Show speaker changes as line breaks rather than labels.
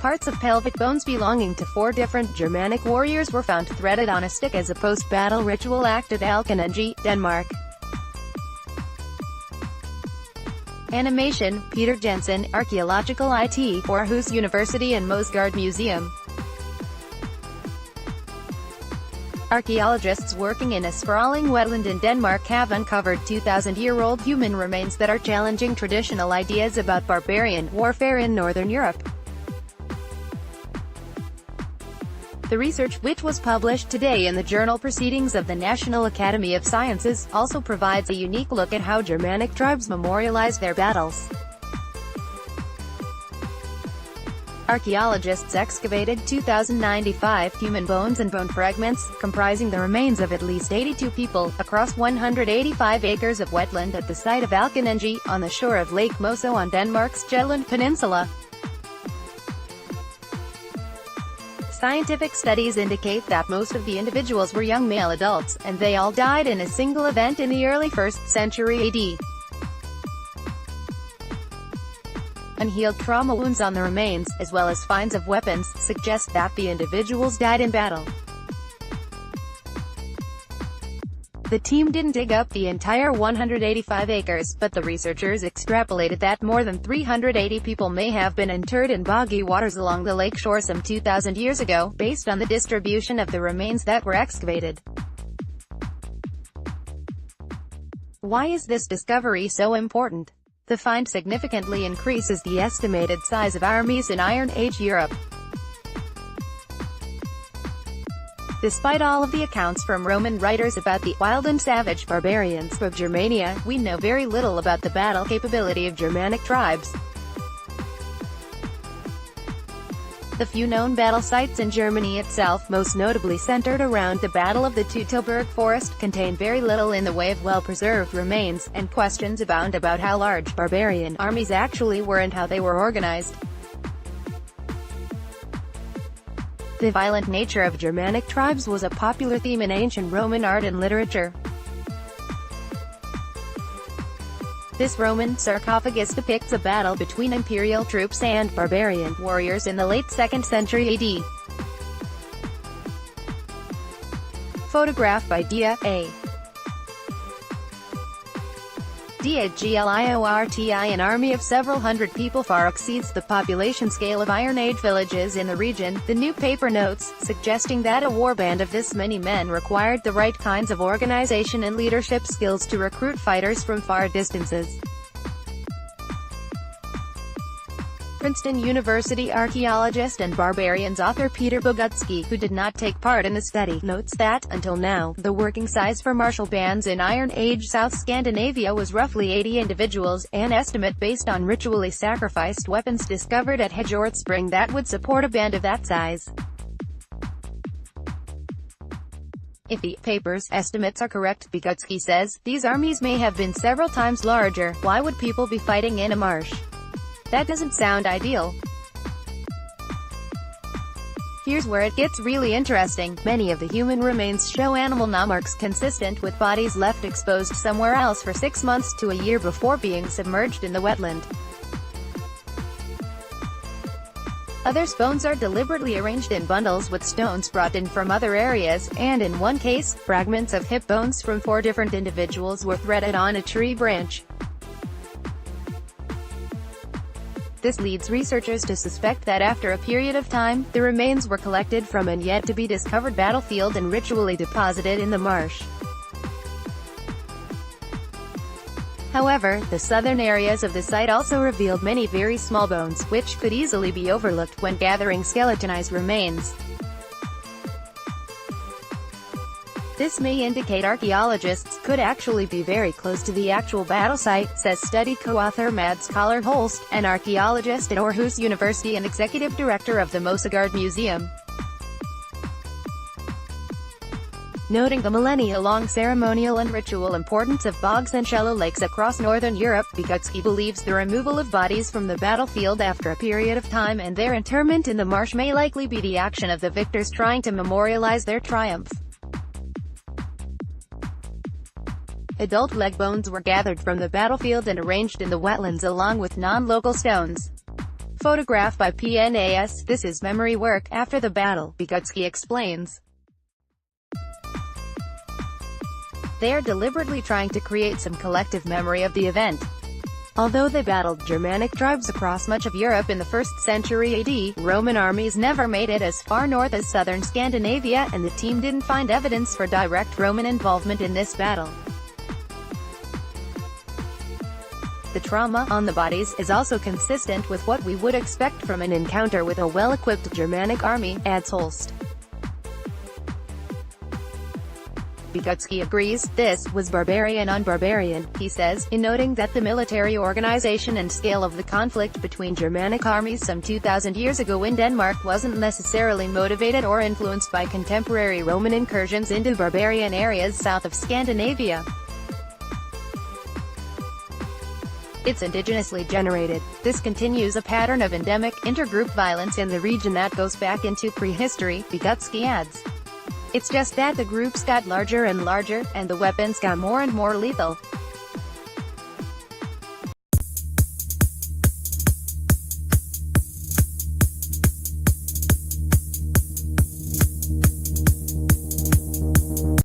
Parts of pelvic bones belonging to 4 different Germanic warriors were found threaded on a stick as a post-battle ritual act at Alken Enge, Denmark. Animation, Peter Jensen, Archaeological IT, Aarhus University and Moesgaard Museum. Archaeologists working in a sprawling wetland in Denmark have uncovered 2,000-year-old human remains that are challenging traditional ideas about barbarian warfare in Northern Europe. The research, which was published today in the journal Proceedings of the National Academy of Sciences, also provides a unique look at how Germanic tribes memorialized their battles. Archaeologists excavated 2,095 human bones and bone fragments, comprising the remains of at least 82 people, across 185 acres of wetland at the site of Alken Enge, on the shore of Lake Moesgaard on Denmark's Jutland Peninsula. Scientific studies indicate that most of the individuals were young male adults, and they all died in a single event in the early 1st century AD. Unhealed trauma wounds on the remains, as well as finds of weapons, suggest that the individuals died in battle. The team didn't dig up the entire 185 acres, but the researchers extrapolated that more than 380 people may have been interred in boggy waters along the lake shore some 2,000 years ago, based on the distribution of the remains that were excavated. Why is this discovery so important? The find significantly increases the estimated size of armies in Iron Age Europe. Despite all of the accounts from Roman writers about the wild and savage barbarians of Germania, we know very little about the battle capability of Germanic tribes. The few known battle sites in Germany itself, most notably centered around the Battle of the Teutoburg Forest, contain very little in the way of well-preserved remains, and questions abound about how large barbarian armies actually were and how they were organized. The violent nature of Germanic tribes was a popular theme in ancient Roman art and literature. This Roman sarcophagus depicts a battle between imperial troops and barbarian warriors in the late 2nd century AD. Photograph by Dia A. Dia Gliorti. An army of several hundred people far exceeds the population scale of Iron Age villages in the region, the new paper notes, suggesting that a warband of this many men required the right kinds of organization and leadership skills to recruit fighters from far distances. Princeton University archaeologist and barbarians author Peter Bogutsky, who did not take part in the study, notes that, until now, the working size for martial bands in Iron Age South Scandinavia was roughly 80 individuals, an estimate based on ritually sacrificed weapons discovered at Hjort Spring that would support a band of that size. If the paper's estimates are correct, Bogutsky says, these armies may have been several times larger. Why would people be fighting in a marsh? That doesn't sound ideal. Here's where it gets really interesting. Many of the human remains show animal gnaw marks consistent with bodies left exposed somewhere else for 6 months to a year before being submerged in the wetland. Others' bones are deliberately arranged in bundles with stones brought in from other areas, and in one case, fragments of hip bones from 4 different individuals were threaded on a tree branch. This leads researchers to suspect that after a period of time, the remains were collected from an yet-to-be-discovered battlefield and ritually deposited in the marsh. However, the southern areas of the site also revealed many very small bones, which could easily be overlooked when gathering skeletonized remains. This may indicate archaeologists could actually be very close to the actual battle site, says study co-author Mads Collar-Holst, an archaeologist at Aarhus University and executive director of the Moesgaard Museum. Noting the millennia-long ceremonial and ritual importance of bogs and shallow lakes across northern Europe, Bogutsky believes the removal of bodies from the battlefield after a period of time and their interment in the marsh may likely be the action of the victors trying to memorialize their triumph. Adult leg bones were gathered from the battlefield and arranged in the wetlands along with non-local stones. Photograph by PNAS. This is memory work after the battle, Bogutsky explains. They are deliberately trying to create some collective memory of the event. Although they battled Germanic tribes across much of Europe in the 1st century AD, Roman armies never made it as far north as southern Scandinavia, and the team didn't find evidence for direct Roman involvement in this battle. The trauma on the bodies is also consistent with what we would expect from an encounter with a well-equipped Germanic army, adds Holst. Bogutsky agrees, this was barbarian on barbarian, he says, in noting that the military organization and scale of the conflict between Germanic armies some 2,000 years ago in Denmark wasn't necessarily motivated or influenced by contemporary Roman incursions into barbarian areas south of Scandinavia. It's indigenously generated. This continues a pattern of endemic, intergroup violence in the region that goes back into prehistory, Bogutsky adds. It's just that the groups got larger and larger, and the weapons got more and more lethal.